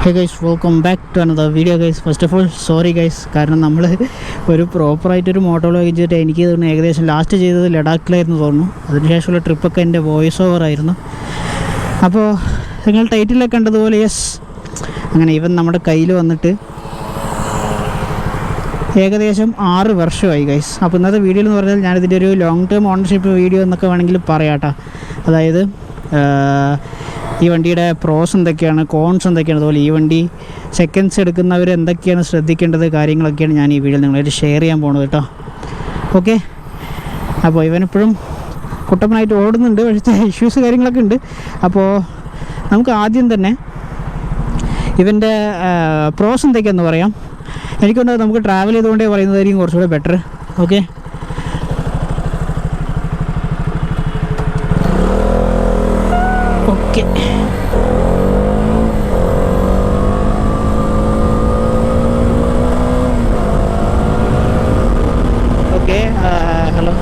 Hey guys, welcome back to another video guys. First of all sorry guys, കാരണം നമ്മൾ ഒരു പ്രോപ്പറായിട്ടൊരു മോട്ടോളോഗ് ചെയ്തിട്ട് എനിക്ക് തോന്നുന്നു ഏകദേശം ലാസ്റ്റ് ചെയ്തത് ലഡാക്കിലായിരുന്നു തോന്നുന്നു. അതിനുശേഷമുള്ള ട്രിപ്പൊക്കെ എൻ്റെ വോയിസ് ഓവർ ആയിരുന്നു. അപ്പോൾ നിങ്ങൾ ടൈറ്റിലൊക്കെ കണ്ടതുപോലെ യെസ്, അങ്ങനെ ഇവൻ നമ്മുടെ കയ്യിൽ വന്നിട്ട് ഏകദേശം 6 വർഷമായി ഗൈസ്. അപ്പോൾ ഇന്നത്തെ വീഡിയോ എന്ന് പറഞ്ഞാൽ ഞാനിതിൻ്റെ ഒരു ലോങ് ടേം ഓണർഷിപ്പ് വീഡിയോ എന്നൊക്കെ വേണമെങ്കിൽ പറയാം കേട്ടോ. അതായത് ഈ വണ്ടിയുടെ പ്രോസ് എന്തൊക്കെയാണ്, കോൺസ് എന്തൊക്കെയാണ്, അതുപോലെ ഈ വണ്ടി സെക്കൻഡ്സ് എടുക്കുന്നവർ എന്തൊക്കെയാണ് ശ്രദ്ധിക്കേണ്ടത്, കാര്യങ്ങളൊക്കെയാണ് ഞാൻ ഈ വീഡിയോയിൽ നിങ്ങളായിട്ട് ഷെയർ ചെയ്യാൻ പോകുന്നത് കേട്ടോ. ഓക്കെ, അപ്പോൾ ഇവനിപ്പോഴും കുട്ടപ്പനായിട്ട് ഓടുന്നുണ്ട്, പക്ഷേ ഇഷ്യൂസ് കാര്യങ്ങളൊക്കെ ഉണ്ട്. അപ്പോൾ നമുക്ക് ആദ്യം തന്നെ ഇവൻ്റെ പ്രോസ് എന്തൊക്കെയാണെന്ന് പറയാം. എനിക്കൊന്ന് നമുക്ക് ട്രാവൽ ചെയ്തുകൊണ്ടേ പറയുന്നതായിരിക്കും കുറച്ചുകൂടെ better. Okay, okay okay hello.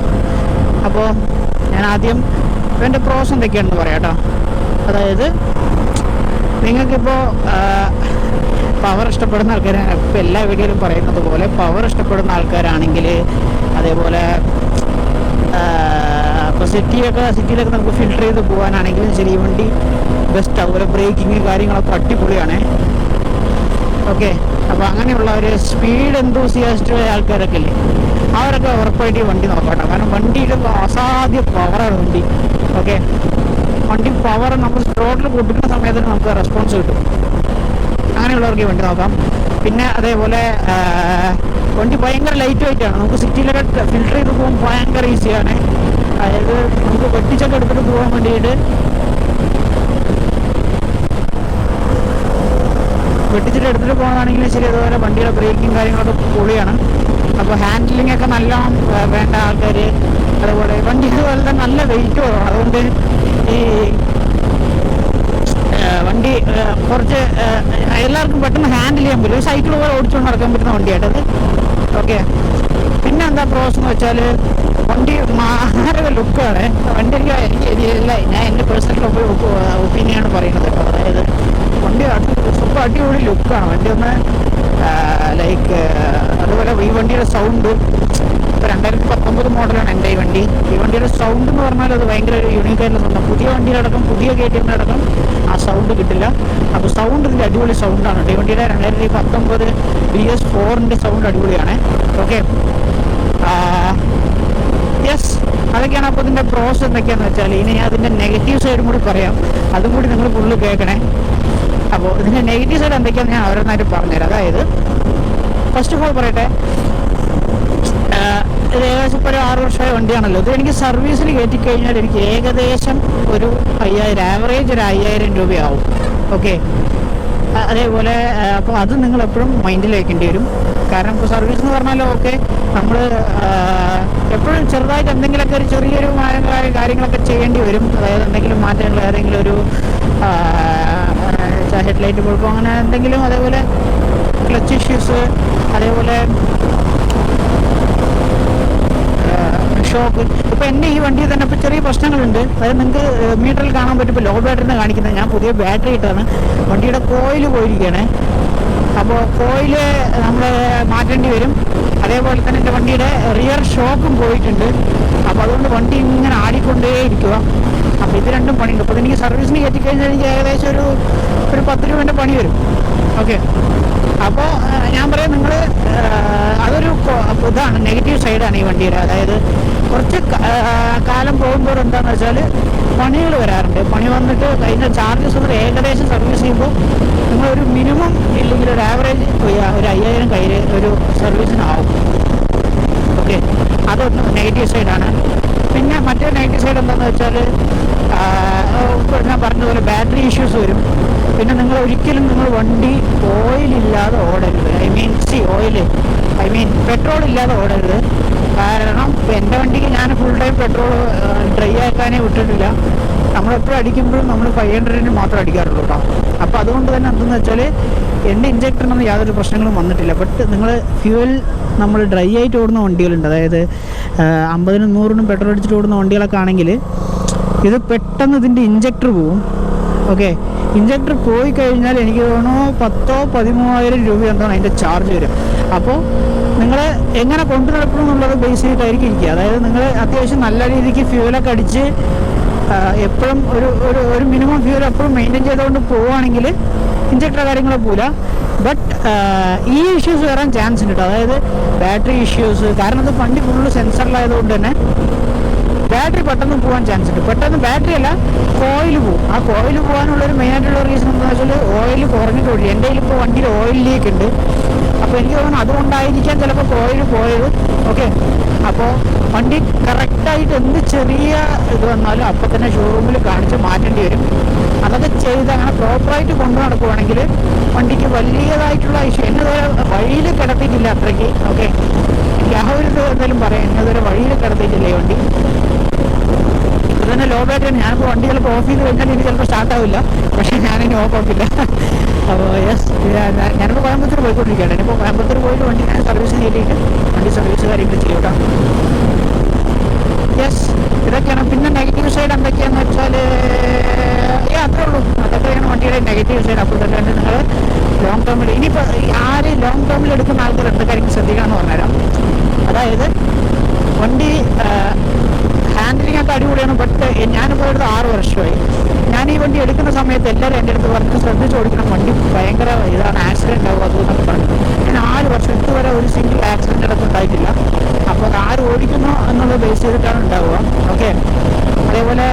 അപ്പോൾ ഞാൻ ആദ്യം ഇവൻ്റെ പ്രോസ് എന്തൊക്കെയാണെന്ന് പറയാം കേട്ടോ. അതായത് നിങ്ങൾക്കിപ്പോൾ പവർ ഇഷ്ടപ്പെടുന്ന ആൾക്കാർ, ഇപ്പോൾ എല്ലാ വീഡിയോയിലും പറയുന്നത് പോലെ പവർ ഇഷ്ടപ്പെടുന്ന ആൾക്കാരാണെങ്കിൽ, അതേപോലെ ഇപ്പോൾ സിറ്റിയിലൊക്കെ നമുക്ക് ഫിൽട്ടർ ചെയ്ത് പോകാനാണെങ്കിലും ശരി ഈ വണ്ടി ബെസ്റ്റ്. അതുപോലെ ബ്രേക്കിങ് കാര്യങ്ങളൊക്കെ അടിപൊളിയാണ്. ഓക്കെ, അപ്പോൾ അങ്ങനെയുള്ള ഒരു സ്പീഡ് എന്തൂസിയാസ്റ്റ് ആൾക്കാരൊക്കെ ഇല്ലേ, അവരൊക്കെ ഉറപ്പായിട്ട് ഈ വണ്ടി നോക്കട്ടെ. കാരണം വണ്ടിയുടെ അസാധ്യ പവറാണ് വണ്ടി. ഓക്കെ, വണ്ടി പവർ നമ്മൾ റോഡിൽ പൊട്ടിക്കുന്ന സമയത്തിന് നമുക്ക് റെസ്പോൺസ് കിട്ടും. അങ്ങനെയുള്ളവർക്ക് ഈ വണ്ടി നോക്കാം. പിന്നെ അതേപോലെ വണ്ടി ഭയങ്കര ലൈറ്റ് വെയിറ്റ് ആണ്. നമുക്ക് സിറ്റിയിലൊക്കെ ഫിൽട്ടർ ചെയ്ത് പോകാൻ ഭയങ്കര ഈസിയാണ്. അതായത് നമുക്ക് വെട്ടിച്ചൊക്കെ എടുത്തിട്ട് പോകാൻ വേണ്ടിയിട്ട് വെട്ടിച്ചിട്ട് എടുത്തിട്ട് പോകുന്നതാണെങ്കിലും ശരി. അതുപോലെ വണ്ടിയുടെ ബ്രേക്കിങ് കാര്യങ്ങളൊക്കെ പൊളിയാണ്. അപ്പോൾ ഹാൻഡിലിംഗ് ഒക്കെ നല്ല വേണ്ട ആൾക്കാർ, അതുപോലെ വണ്ടി ഇതുപോലെ തന്നെ നല്ല വെയിറ്റും. അതുകൊണ്ട് ഈ വണ്ടി കുറച്ച് എല്ലാവർക്കും പെട്ടെന്ന് ഹാൻഡിൽ ചെയ്യാൻ പറ്റും. സൈക്കിൾ പോലെ ഓടിച്ചുകൊണ്ട് നടക്കാൻ പറ്റുന്ന വണ്ടിയായിട്ടത്. ഓക്കെ, പിന്നെ എന്താ പ്രോസ് എന്ന് വെച്ചാൽ വണ്ടി മാരക ലുക്കാണ്. വണ്ടി ഞാൻ എൻ്റെ പേഴ്സണൽ ഒപ്പീനിയനാണ് പറയുന്നത് കേട്ടോ. അതായത് വണ്ടി സൂപ്പർ അടിപൊളി ലുക്കാണ് വണ്ടി. ഒന്ന് ലൈക്ക് അതുപോലെ ഈ വണ്ടിയുടെ സൗണ്ട്, ഇപ്പോൾ 2019 മോഡലാണ് എൻ്റെ ഈ വണ്ടി. ഈ വണ്ടിയുടെ സൗണ്ട് എന്ന് പറഞ്ഞാൽ അത് ഭയങ്കര ഒരു യൂണീക്കായിട്ടുള്ള സൗണ്ടാണ്. പുതിയ വണ്ടിയിലടക്കം, പുതിയ KTM-ലടക്കം ആ സൗണ്ട് കിട്ടില്ല. അപ്പോൾ സൗണ്ട് ഇതിൻ്റെ അടിപൊളി സൗണ്ടാണ്. ഈ വണ്ടിയുടെ 2019 BS4-ൻ്റെ സൗണ്ട് അടിപൊളിയാണ്. ഓക്കെ, യെസ്, അതൊക്കെയാണ്. അപ്പോൾ ഇതിൻ്റെ പ്രോസ് എന്തൊക്കെയാണെന്ന് വെച്ചാൽ ഇനി അതിൻ്റെ നെഗറ്റീവ് സൈഡും കൂടി പറയാം. അതും കൂടി നിങ്ങൾ ഫുള്ള് കേൾക്കണേ. അപ്പോൾ ഇതിൻ്റെ നെഗറ്റീവ് സൈഡ് എന്തൊക്കെയാണെന്ന് ഞാൻ ഓരോന്നായിട്ട് പറഞ്ഞുതരാം. അതായത് ഫസ്റ്റ് ഓഫ് ഓൾ പറയട്ടെ, ഇത് ഏകദേശം ഇപ്പോൾ ഒരു 6 വർഷമായ വണ്ടിയാണല്ലോ. ഇത് എനിക്ക് സർവീസിൽ കയറ്റിക്കഴിഞ്ഞാൽ എനിക്ക് ഏകദേശം ഒരു 5000, ആവറേജ് ഒരു 5000 രൂപയാവും. ഓക്കെ, അതേപോലെ അപ്പോൾ അത് നിങ്ങൾ എപ്പോഴും മൈൻഡിൽ വയ്ക്കേണ്ടി വരും. കാരണം ഇപ്പോൾ സർവീസ് എന്ന് പറഞ്ഞാലും ഓക്കെ, നമ്മൾ എപ്പോഴും ചെറുതായിട്ട് എന്തെങ്കിലുമൊക്കെ ഒരു ചെറിയൊരു കാര്യങ്ങളൊക്കെ ചെയ്യേണ്ടി വരും. അതായത് എന്തെങ്കിലും മാറ്റങ്ങൾ, ഏതെങ്കിലും ഒരു ഹെഡ്ലൈറ്റ് കുഴപ്പം, അങ്ങനെ എന്തെങ്കിലും. അതേപോലെ ക്ലച്ച് ഇഷ്യൂസ്, അതേപോലെ ഷോക്ക്. ഇപ്പോൾ എൻ്റെ ഈ വണ്ടിയിൽ തന്നെ ഇപ്പോൾ ചെറിയ പ്രശ്നങ്ങളുണ്ട്. അതായത് നിങ്ങൾക്ക് മീറ്ററിൽ കാണാൻ പറ്റും. ഇപ്പോൾ ലോ ബാറ്ററിന്ന് കാണിക്കുന്നത്, ഞാൻ പുതിയ ബാറ്ററി ഇട്ടാണ്. വണ്ടിയുടെ കോയിൽ പോയിരിക്കുകയാണ്. അപ്പോൾ കോയിൽ നമ്മൾ മാറ്റേണ്ടി വരും. അതേപോലെ തന്നെ എൻ്റെ വണ്ടിയുടെ റിയർ ഷോക്കും പോയിട്ടുണ്ട്. അപ്പോൾ അതുകൊണ്ട് വണ്ടി ഇങ്ങനെ ആടിക്കൊണ്ടേ ഇരിക്കുക. അപ്പോൾ ഇത് രണ്ടും പണിയുണ്ട്. അപ്പോൾ എനിക്ക് സർവീസിന് കയറ്റിക്കഴിഞ്ഞാൽ എനിക്ക് ഏകദേശം ഒരു 10 രൂപേൻ്റെ പണി വരും. ഓക്കെ, അപ്പോൾ ഞാൻ പറയാം, നിങ്ങൾ അതൊരു ഇതാണ്, നെഗറ്റീവ് സൈഡാണ് ഈ വണ്ടിയുടെ. അതായത് കുറച്ച് കാലം പോകുമ്പോൾ എന്താണെന്ന് വെച്ചാൽ പണികൾ വരാറുണ്ട്. പണി വന്നിട്ട് അതിൻ്റെ ചാർജസ് ഒന്ന് ഏകദേശം സർവീസ് ചെയ്യുമ്പോൾ നിങ്ങളൊരു മിനിമം ഇല്ലെങ്കിൽ ഒരു ആവറേജ് ഒരു 5000 കയ്യിൽ ഒരു സർവീസിനാവും. ഓക്കെ, അതൊന്ന് നെഗറ്റീവ് സൈഡാണ്. പിന്നെ മറ്റേ നെഗറ്റീവ് സൈഡ് എന്താണെന്ന് വെച്ചാൽ ഞാൻ പറഞ്ഞതുപോലെ ബാറ്ററി ഇഷ്യൂസ് വരും. പിന്നെ നിങ്ങൾ ഒരിക്കലും വണ്ടി ഓയിലില്ലാതെ ഓടരുത്. ഐ മീൻ പെട്രോൾ ഇല്ലാതെ ഓടരുത്. കാരണം ഇപ്പോൾ എൻ്റെ വണ്ടിക്ക് ഞാൻ ഫുൾ ടൈം പെട്രോൾ ഡ്രൈ ആക്കാനേ വിട്ടിട്ടില്ല. നമ്മളെപ്പോഴും അടിക്കുമ്പോഴും നമ്മൾ 500 മാത്രം അടിക്കാറുള്ളൂ കേട്ടോ. അപ്പോൾ അതുകൊണ്ട് തന്നെ എന്തെന്ന് വെച്ചാൽ എൻ്റെ ഇഞ്ചക്ടറിനൊന്നും യാതൊരു പ്രശ്നങ്ങളും വന്നിട്ടില്ല. ബട്ട് നിങ്ങൾ ഫ്യൂവൽ നമ്മൾ ഡ്രൈ ആയിട്ട് ഓടുന്ന വണ്ടികളുണ്ട്, അതായത് 50-100 പെട്രോൾ അടിച്ചിട്ട് ഓടുന്ന വണ്ടികളൊക്കെ ആണെങ്കിൽ ഇത് പെട്ടെന്ന് ഇതിൻ്റെ ഇഞ്ചക്ടർ പോവും. ഓക്കെ. ഇഞ്ചക്ടർ പോയി കഴിഞ്ഞാൽ എനിക്ക് തോന്നുന്നു 10,000-13,000 രൂപ എന്താണ് അതിൻ്റെ ചാർജ് വരും. അപ്പോൾ നിങ്ങൾ എങ്ങനെ കൊണ്ടു നടക്കണം എന്നുള്ളത് ബേസ് ചെയ്തിട്ടായിരിക്കും ഇരിക്കുക. അതായത് നിങ്ങൾ അത്യാവശ്യം നല്ല രീതിക്ക് ഫ്യൂലൊക്കെ അടിച്ച് എപ്പോഴും ഒരു മിനിമം ഫ്യൂൽ എപ്പോഴും മെയിൻറ്റെയിൻ ചെയ്തുകൊണ്ട് പോവുകയാണെങ്കിൽ ഇഞ്ചക്ടർ കാര്യങ്ങൾ പോകില്ല. ബട്ട് ഈ ഇഷ്യൂസ് വരാൻ ചാൻസ് ഉണ്ട് കേട്ടോ. അതായത് ബാറ്ററി ഇഷ്യൂസ്. കാരണം അത് വണ്ടി ഫുള്ള് സെൻസറിലായതുകൊണ്ട് തന്നെ ബാറ്ററി പെട്ടെന്ന് പോകാൻ ചാൻസ് ഉണ്ട്. പെട്ടെന്ന് ബാറ്ററി അല്ല, കോയിൽ പോകും. ആ കോയിൽ പോകാനുള്ളൊരു മെയിനായിട്ടുള്ള റീസൺ എന്താണെന്ന് വെച്ചാൽ ഓയിൽ കുറഞ്ഞിട്ടുണ്ട്. എൻ്റെ കയ്യിലിപ്പോൾ വണ്ടിയിൽ ഓയിൽ ലീക്ക് ഉണ്ട്. അപ്പോൾ എനിക്ക് തോന്നുന്നു അതുകൊണ്ടായിരിക്കാം ചിലപ്പോൾ കോയിൽ പോയത്. ഓക്കെ. അപ്പോൾ വണ്ടി കറക്റ്റായിട്ട് എന്ത് ചെറിയ ഇത് വന്നാലും അപ്പോൾ തന്നെ ഷോറൂമിൽ കാണിച്ച് മാറ്റേണ്ടി വരും. അതൊക്കെ ചെയ്ത് അങ്ങനെ പ്രോപ്പറായിട്ട് കൊണ്ടു നടക്കുവാണെങ്കിൽ വണ്ടിക്ക് വലിയതായിട്ടുള്ള ഇഷ്യൂ എന്നതുവരെ വഴിയിൽ കിടത്തിയിട്ടില്ല അത്രയ്ക്ക്. ഓക്കെ. എനിക്ക് ആ ഒരു എന്തായാലും പറയാം, എന്നതുവരെ വഴിയിൽ കിടത്തിയിട്ടില്ല ഈ വണ്ടി. ഇത് തന്നെ ലോ ബാറ്ററി. ഞാനിപ്പോൾ വണ്ടി ചിലപ്പോൾ ഓഫ് ചെയ്ത് കഴിഞ്ഞാൽ എനിക്ക് ചിലപ്പോൾ സ്റ്റാർട്ടാവില്ല, പക്ഷേ ഞാനിനി ഓഫ് ആക്കില്ല. അപ്പോൾ യെസ്, ഞാനിപ്പോൾ കോയമ്പത്തൂർ പോയിക്കൊണ്ടിരിക്കുകയാണ്. ഇപ്പോൾ കോയമ്പത്തൂർ പോയിട്ട് വണ്ടി ഞാൻ സർവീസ് ചെയ്തിട്ട് വണ്ടി സർവീസ് കാര്യങ്ങൾ ചെയ്യൂട്ടാ. യെസ്, ഇതൊക്കെയാണ്. പിന്നെ നെഗറ്റീവ് സൈഡ് എന്തൊക്കെയാണെന്ന് വെച്ചാൽ അത്രേ ഉള്ളൂ. അതൊക്കെയാണ് വണ്ടിയുടെ നെഗറ്റീവ് സൈഡ്. അപ്പോൾ തന്നെ നിങ്ങൾ ലോങ് ടേമിൽ ഇനിയിപ്പോൾ ആര് ലോങ് ടേമിൽ എടുക്കുന്ന ആൾക്കാർ എന്ത് കാര്യങ്ങൾ ശ്രദ്ധിക്കാമെന്ന് പറഞ്ഞുതരാം. അതായത് വണ്ടി ഹാൻഡിലിംഗ് ഒക്കെ അടിപൊളിയാണ്. ബട്ട് ഞാനിപ്പോൾ എടുത്ത് 6 വർഷമായി. ഞാൻ ഈ വണ്ടി എടുക്കുന്ന സമയത്ത് എല്ലാവരും എൻ്റെ അടുത്ത് പറഞ്ഞ് ശ്രദ്ധിച്ച് ഓടിക്കണം, വണ്ടി ഭയങ്കര ഇതാണ്, ആക്സിഡൻറ്റ് ആവും അതെന്നൊക്കെ പറഞ്ഞു. ഞാൻ 4 വർഷം ഇതുവരെ ഒരു സിംഗിൾ ആക്സിഡൻറ്റ് അടുത്ത് ഉണ്ടായിട്ടില്ല. അപ്പോൾ അത് ആര് ഓടിക്കുന്നു എന്നുള്ളത് ബേസ് ചെയ്തിട്ടാണ് ഉണ്ടാവുക. ഓക്കെ. അതേപോലെ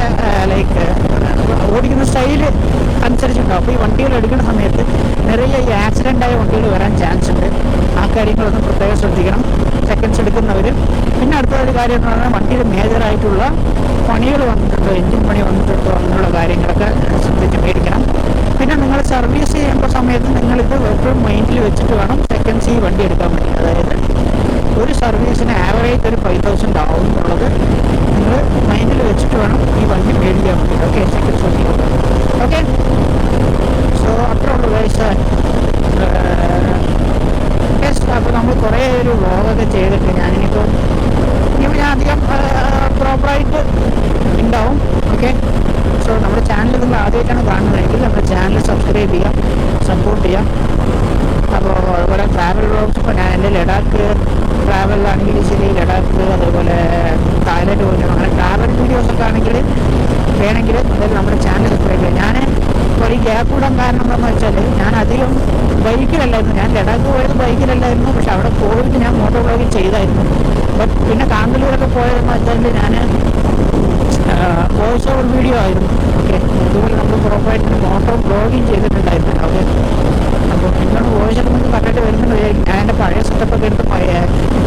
ലൈക്ക് ഓടിക്കുന്ന സ്റ്റൈല് അനുസരിച്ചുണ്ടാവും. അപ്പോൾ ഈ വണ്ടികൾ എടുക്കുന്ന സമയത്ത് നിറയെ ഈ ആക്സിഡൻ്റായ വണ്ടികൾ വരാൻ ചാൻസ് ഉണ്ട്. ആ കാര്യങ്ങളൊന്നും പ്രത്യേകം ശ്രദ്ധിക്കണം സെക്കൻഡ്സ് എടുക്കുന്നവർ. പിന്നെ അടുത്തൊരു കാര്യം എന്ന് പറഞ്ഞാൽ വണ്ടിയിൽ മേജറായിട്ടുള്ള പണികൾ വന്നിട്ടുണ്ടോ, എൻജിൻ പണി വന്നിട്ടുണ്ടോ അങ്ങനെയുള്ള കാര്യങ്ങളൊക്കെ ശ്രദ്ധിച്ച് മേടിക്കണം. പിന്നെ നിങ്ങൾ സർവീസ് ചെയ്യുമ്പോൾ സമയത്ത് നിങ്ങളിത് എപ്പോഴും മൈൻഡിൽ വെച്ചിട്ട് വേണം സെക്കൻഡ്സ് ഈ വണ്ടി എടുക്കാൻ വേണ്ടി. അതായത് ഒരു സർവീസിന് ആവറേജ് ഒരു 5,000 ആവും എന്നുള്ളത് നിങ്ങൾ മൈൻഡിൽ വെച്ചിട്ട് വേണം ഈ വണ്ടി മേടിക്കാൻ വേണ്ടി. ഓക്കെ. സെക്കൻഡ്സ് വണ്ടി. ഓക്കെ. സോ അത്രേ ഉള്ളൂ ഗൈസ്. അപ്പോൾ നമ്മൾ കുറേ ഒരു വ്ളോഗൊക്കെ ചെയ്തിട്ട് ഞാനിപ്പോൾ ഞാൻ അധികം പ്രോപ്പറായിട്ട് ഉണ്ടാവും. ഓക്കെ. സോ നമ്മുടെ ചാനൽ നിങ്ങൾ ആദ്യമായിട്ടാണ് കാണുന്നതെങ്കിൽ നമ്മുടെ ചാനൽ സബ്സ്ക്രൈബ് ചെയ്യാം, സപ്പോർട്ട് ചെയ്യാം. അപ്പോൾ അതുപോലെ ട്രാവൽ വ്ളോഗ്സ്, ഇപ്പോൾ ഞാൻ എൻ്റെ ലഡാക്ക് ട്രാവലിലാണെങ്കിൽ ശരി, ലഡാക്ക് അതേപോലെ തായ്ലൻഡ് പോലും അങ്ങനെ ട്രാവൽ വീഡിയോസൊക്കെ ആണെങ്കിൽ വേണമെങ്കിൽ എന്തായാലും നമ്മുടെ ചാനൽ സബ്സ്ക്രൈബ് ചെയ്യാം. ഞാൻ ഒരു ഗ്യാപ്പ് ഇടാൻ കാരണം എന്താണെന്ന് വെച്ചാൽ ഞാൻ അധികം ബൈക്കിലല്ലായിരുന്നു. ഞാൻ ലഡാക്ക് പോയത് ബൈക്കിലല്ലായിരുന്നു, പക്ഷെ അവിടെ പോയിട്ട് ഞാൻ മോട്ടോർ വ്ളോഗിങ് ചെയ്തായിരുന്നു. ബട്ട് പിന്നെ കാന്തല്ലൂരൊക്കെ പോയതെന്ന് വെച്ചാൽ ഞാൻ വോയിസ് ഓവർ വീഡിയോ ആയിരുന്നു. ഓക്കെ. അതുപോലെ നമ്മൾ പ്രോപ്പറായിട്ട് മോട്ടോർ വ്ളോഗിങ് ചെയ്തിട്ടുണ്ടായിരുന്നു. ഓക്കെ. അപ്പോൾ പിന്നീട് വോയിസ് ഒക്കെ നിങ്ങൾക്ക് കറക്റ്റായിട്ട് വരുന്നുണ്ട്. ഞാൻ എൻ്റെ പഴയ സെറ്റപ്പൊക്കെ എടുത്ത്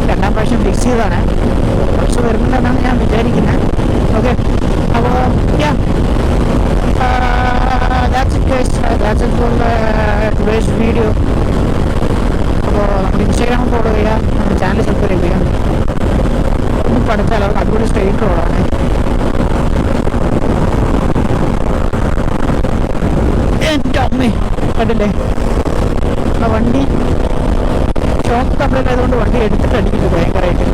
2ാം പ്രാവശ്യം ഫിക്സ് ചെയ്തതാണ്. കുറച്ച് വരുന്നുണ്ടെന്നാണ് ഞാൻ വിചാരിക്കുന്നത്. ഓക്കെ. അപ്പോൾ that's it guys. That's it for today's video. അപ്പോൾ നമ്മുടെ ഇൻസ്റ്റാഗ്രാം ഫോളോ ചെയ്യുക, നമ്മുടെ ചാനൽ സബ്സ്ക്രൈബ് ചെയ്യുക. ഒന്ന് പഠിച്ചാൽ അവർക്ക് അതുകൂടി സ്ട്രെയിറ്റ് റോഡാണ്. എൻ്റെ അമ്മേ കണ്ടില്ലേ ആ വണ്ടി ഷോക്ക് കംപ്ലൈൻ്റ് ആയതുകൊണ്ട് വണ്ടി എടുത്തിട്ട് അടിക്കുന്നു ഭയങ്കരമായിട്ട്.